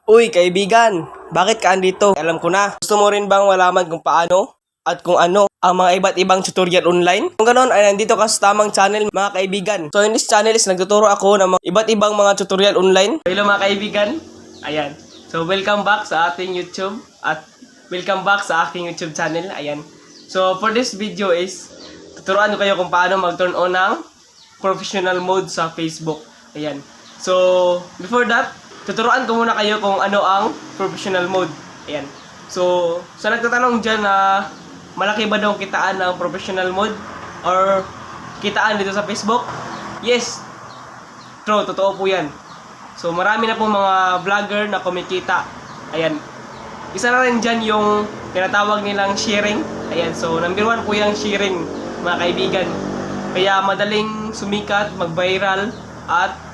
Uy, kaibigan, bakit ka andito? Alam ko na. Gusto mo rin bang malaman kung paano at kung ano ang mga iba't ibang tutorial online? Kung ganoon ay nandito ka sa tamang channel, mga kaibigan. So in this channel is nagtuturo ako ng mga iba't ibang mga tutorial online. Hello mga kaibigan. Ayan. So welcome back sa ating YouTube at welcome back sa aking YouTube channel. Ayan. So for this video is tuturuan ko kayo kung paano mag-turn on ng professional mode sa Facebook. Ayan. So before that, tuturuan ko muna kayo kung ano ang professional mode. Ayan. So, sa nagtatanong dyan na malaki ba daw kitaan ng professional mode or kitaan dito sa Facebook? Yes. True, totoo po yan. So, marami na po mga vlogger na kumikita. Ayan. Isa na rin dyan yung tinatawag nilang sharing. Ayan. So, number 1 po yung sharing, mga kaibigan. Kaya madaling sumikat, mag-viral, at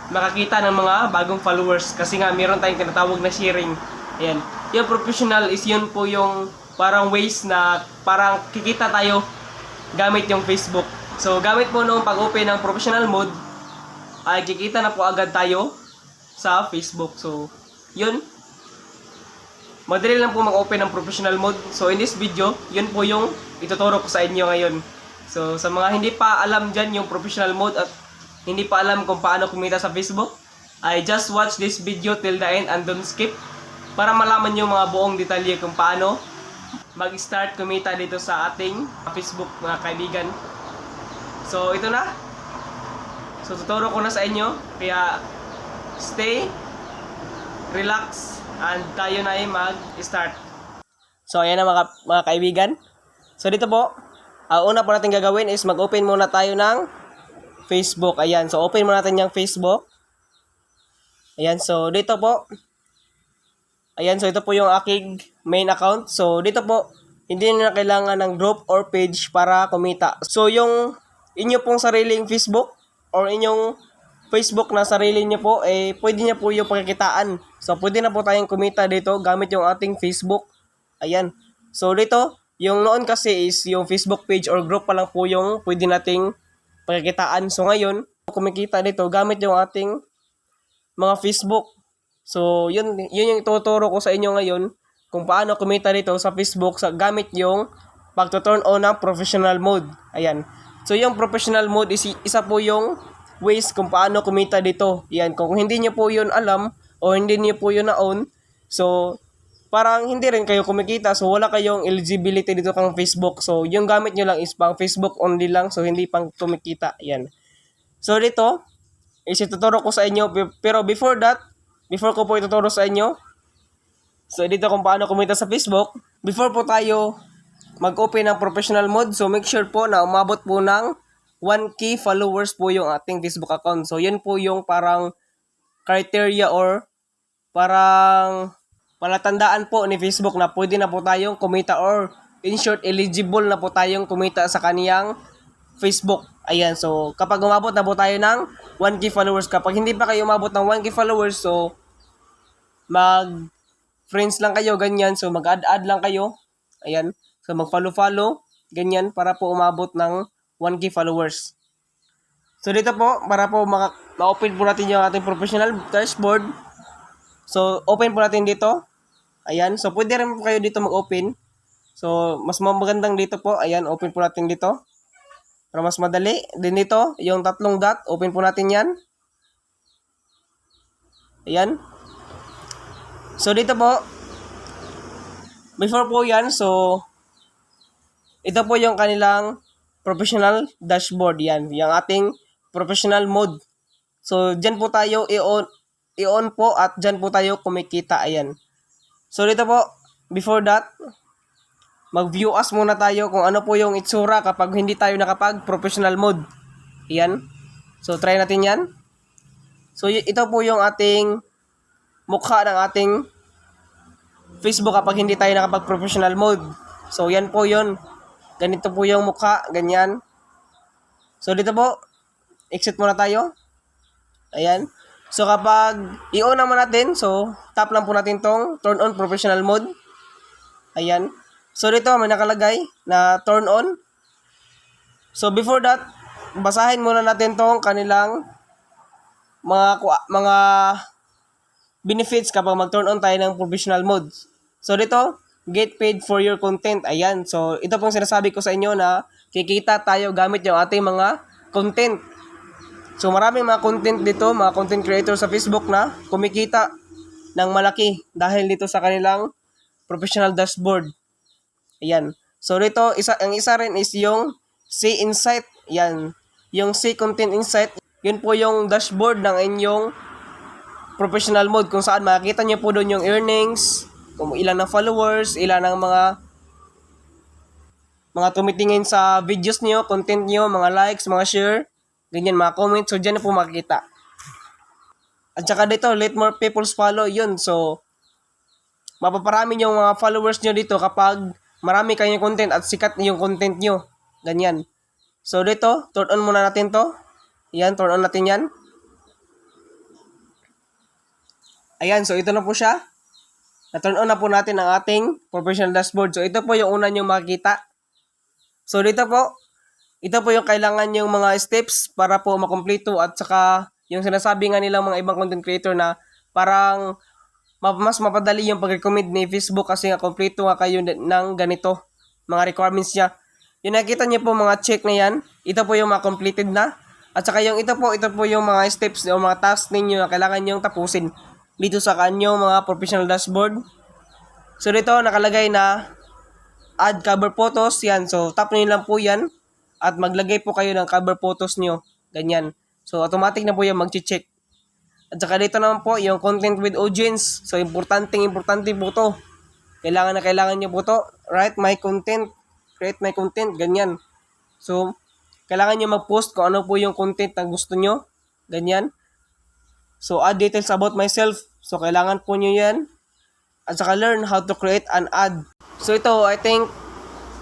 makakita ng mga bagong followers kasi nga meron tayong tinatawag na sharing. Ayan. Yung professional is yun po yung parang ways na parang kikita tayo gamit yung Facebook. So gamit po nung pag-open ng professional mode ay kikita na po agad tayo sa Facebook. So yun. Madali lang po mag-open ng professional mode. So in this video, yun po yung ituturo ko sa inyo ngayon. So sa mga hindi pa alam dyan yung professional mode at hindi pa alam kung paano kumita sa Facebook, I just watch this video till the end and don't skip para malaman nyo mga buong detalye kung paano mag-start kumita dito sa ating Facebook, mga kaibigan. So ito na. So tuturo ko na sa inyo. Kaya stay, relax, and tayo na ay mag-start. So ayan na mga kaibigan. So dito po, una po natin gagawin is mag-open muna tayo ng Facebook. Ayan. So, open mo natin yung Facebook. Ayan. So, dito po. Ayan. So, ito po yung aking main account. So, dito po, hindi na kailangan ng group or page para kumita. So, yung inyo pong sariling Facebook or inyong Facebook na sarili nyo po, pwede niya po yung pagkikitaan. So, pwede na po tayong kumita dito gamit yung ating Facebook. Ayan. So, dito, yung noon kasi is yung Facebook page or group pa lang po yung pwede nating pagkikitaan. So ngayon, kumikita dito gamit yung ating mga Facebook. So yun yung ituturo ko sa inyo ngayon kung paano kumita dito sa Facebook sa gamit yung pagto-turn on ng professional mode. Ayan. So yung professional mode is isa po yung ways kung paano kumita dito. Ayan. Kung hindi niyo po yun alam o hindi niyo po yun na-on, so parang hindi rin kayo kumikita, so wala kayong eligibility dito kang Facebook. So yung gamit nyo lang is pang Facebook only lang, so hindi pang kumikita. Yan. So dito is ituturo ko sa inyo, pero before that, before ko po ituturo sa inyo, so dito kung paano kumita sa Facebook, before po tayo mag-open ng professional mode, so make sure po na umabot po ng 1K followers po yung ating Facebook account. So yun po yung parang criteria or parang palatandaan po ni Facebook na pwede na po tayong kumita or in short, eligible na po tayong kumita sa kaniyang Facebook. Ayan, so kapag umabot na po tayo ng 1K followers, kapag hindi pa kayo umabot ng 1K followers, so mag-friends lang kayo, ganyan. So mag-add-add lang kayo. Ayan, so mag-follow-follow, ganyan, para po umabot ng 1K followers. So dito po, para po ma-open po natin yung ating professional dashboard. So open po natin dito. Ayan, so pwede rin po kayo dito mag-open. So, mas magandang dito po. Ayan, open po natin dito. Para mas madali. Din dito, yung tatlong dot, open po natin yan. Ayan. So, dito po, before po yan, so, ito po yung kanilang professional dashboard. Yan, yung ating professional mode. So, dyan po tayo i-on po at dyan po tayo kumikita. Ayan. So dito po, before that, mag-view as muna tayo kung ano po yung itsura kapag hindi tayo nakapag-professional mode. Ayan. So try natin yan. So ito po yung ating mukha ng ating Facebook kapag hindi tayo nakapag-professional mode. So yan po yun. Ganito po yung mukha, ganyan. So dito po, exit muna tayo. Ayan. So kapag i-on naman natin, so tap lang po natin tong turn on professional mode. Ayan. So dito may nakalagay na turn on. So before that, basahin muna natin tong kanilang mga benefits kapag mag-turn on tayo ng professional mode. So dito, get paid for your content. Ayan. So ito pong sinasabi ko sa inyo na kikita tayo gamit yung ating mga content. So maraming mga content dito, mga content creator sa Facebook na kumikita ng malaki dahil dito sa kanilang professional dashboard. Ayan. So dito, ang isa rin is yung C Insight. Ayan. Yung C Content Insight, yun po yung dashboard ng inyong professional mode kung saan makikita nyo po doon yung earnings, kung ilan ng followers, ilan ng mga tumitingin sa videos nyo, content nyo, mga likes, mga share, ganyan, mga comments. So, dyan na po makikita. At saka dito, let more people follow, yun. So, mapaparami yung mga followers nyo dito kapag marami kayong content at sikat yung content nyo. Ganyan. So, dito, turn on muna natin to. Yan, turn on natin yan. Ayan, so ito na po siya. Na-turn on na po natin ang ating professional dashboard. So, ito po yung una nyo makikita. So, dito po, ito po yung kailangan yung mga steps para po makumpleto at saka yung sinasabi nga nilang mga ibang content creator na parang mas mapadali yung pag-recommend ni Facebook kasi nga kompleto nga kayo ng ganito, mga requirements niya. Yung nakita niyo po mga check na yan, ito po yung mga completed na. At saka yung ito po yung mga steps o mga tasks ninyo na kailangan nyo tapusin dito sa kanyang mga professional dashboard. So dito nakalagay na add cover photos, yan. So tap nyo lang po yan at maglagay po kayo ng cover photos nyo. Ganyan. So automatic na po yung mag-check. At saka dito naman po yung content with audience. So importante po to. Kailangan nyo po to. Write my content, create my content, ganyan. So kailangan nyo mag-post kung ano po yung content na gusto nyo. Ganyan. So add details about myself. So kailangan po nyo yan. At saka learn how to create an ad. So ito, I think,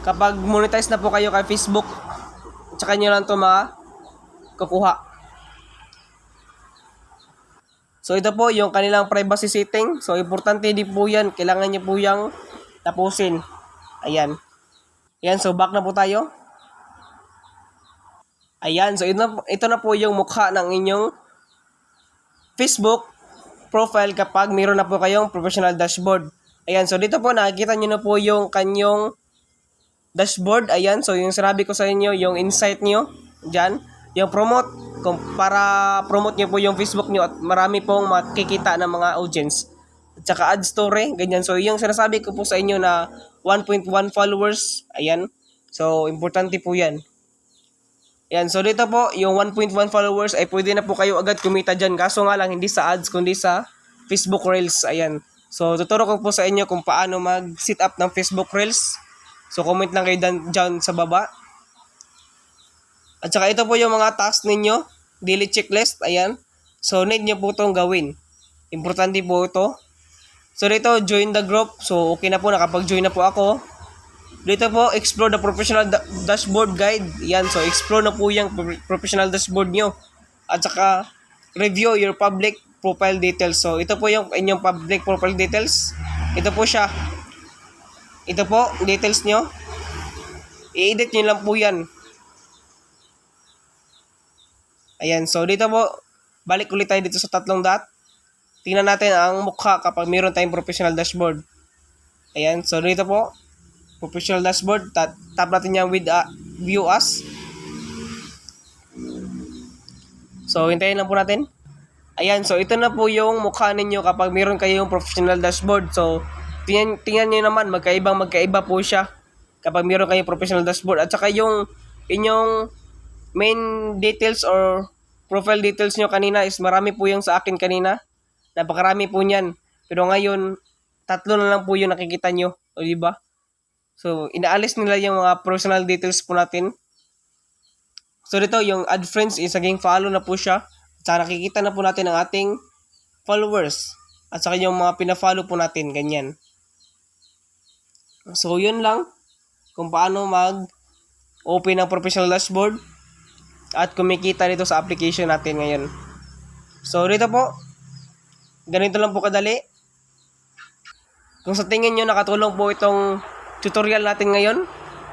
kapag monetize na po kayo kay Facebook, tsaka nyo lang ito kukuha. So ito po yung kanilang privacy setting. So importante din po yan. Kailangan nyo po yung tapusin. Ayan. Ayan, so back na po tayo. Ayan, so ito na po yung mukha ng inyong Facebook profile kapag mayroon na po kayong professional dashboard. Ayan, so dito po nakikita nyo na po yung kanyang dashboard. Ayan, so yung sinabi ko sa inyo, yung insight nyo, dyan, yung promote, para promote nyo po yung Facebook nyo at marami pong makikita ng mga audience. At saka ad story, ganyan. So yung sinasabi ko po sa inyo na 1.1 followers, ayan, so importante po yan. Yan, so dito po, yung 1.1 followers ay pwede na po kayo agad kumita dyan. Kaso nga lang, hindi sa ads, kundi sa Facebook Reels. Ayan. So, tuturo ko po sa inyo kung paano mag-set up ng Facebook Reels. So, comment lang kayo dyan sa baba. At saka ito po yung mga tasks ninyo. Daily checklist. Ayan. So, need nyo po itong gawin. Importante po ito. So, dito, join the group. So, okay na po, nakapag-join na po ako. Dito po, explore the professional dashboard guide. Yan, so explore na po yung professional dashboard nyo. At saka, review your public profile details. So, ito po yung inyong public profile details. Ito po siya. Ito po, details nyo. I-edit nyo lang po yan. Ayan, so dito po, balik ulit tayo dito sa tatlong dot. Tingnan natin ang mukha kapag mayroon tayong professional dashboard. Ayan, so dito po, professional dashboard, tap natin yan with view as. So hintayin lang po natin. Ayan, so ito na po yung mukha ninyo kapag meron kayong professional dashboard. So tingnan nyo naman, magkaiba po siya kapag meron kayong professional dashboard. At saka yung inyong main details or profile details nyo kanina is marami po yung sa akin kanina. Napakarami po niyan. Pero ngayon, 3 na lang po yung nakikita nyo. O diba? So, inaalis nila yung mga personal details po natin. So, dito, yung add friends is naging follow na po siya. At saka nakikita na po natin ang ating followers. At saka yung mga pina-follow po natin, ganyan. So, yun lang. Kung paano mag-open ng professional dashboard. At kumikita dito sa application natin ngayon. So, dito po. Ganito lang po kadali. Kung sa tingin nyo nakatulong po itong tutorial natin ngayon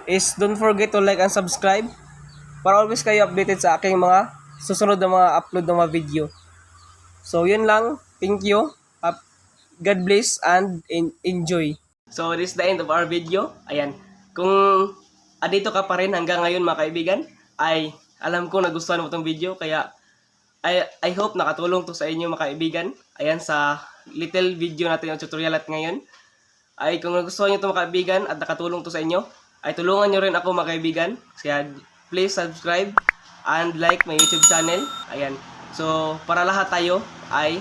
is don't forget to like and subscribe para always kayo updated sa aking mga susunod na mga upload ng mga video. So yun lang. Thank you. God bless and enjoy. So this is the end of our video. Ayan. Kung adito ka pa rin hanggang ngayon mga kaibigan, ay alam ko nagustuhan mo itong video. Kaya I hope nakatulong to sa inyo mga kaibigan. Ayan sa little video natin yung tutorial at ngayon. Ay kung nagustuhan nyo ito mga kaibigan at nakatulong to sa inyo, ay tulungan nyo rin ako mga kaibigan. Kaya please subscribe and like my YouTube channel. Ayan. So para lahat tayo ay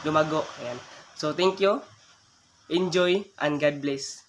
lumago. Ayan. So thank you. Enjoy and God bless.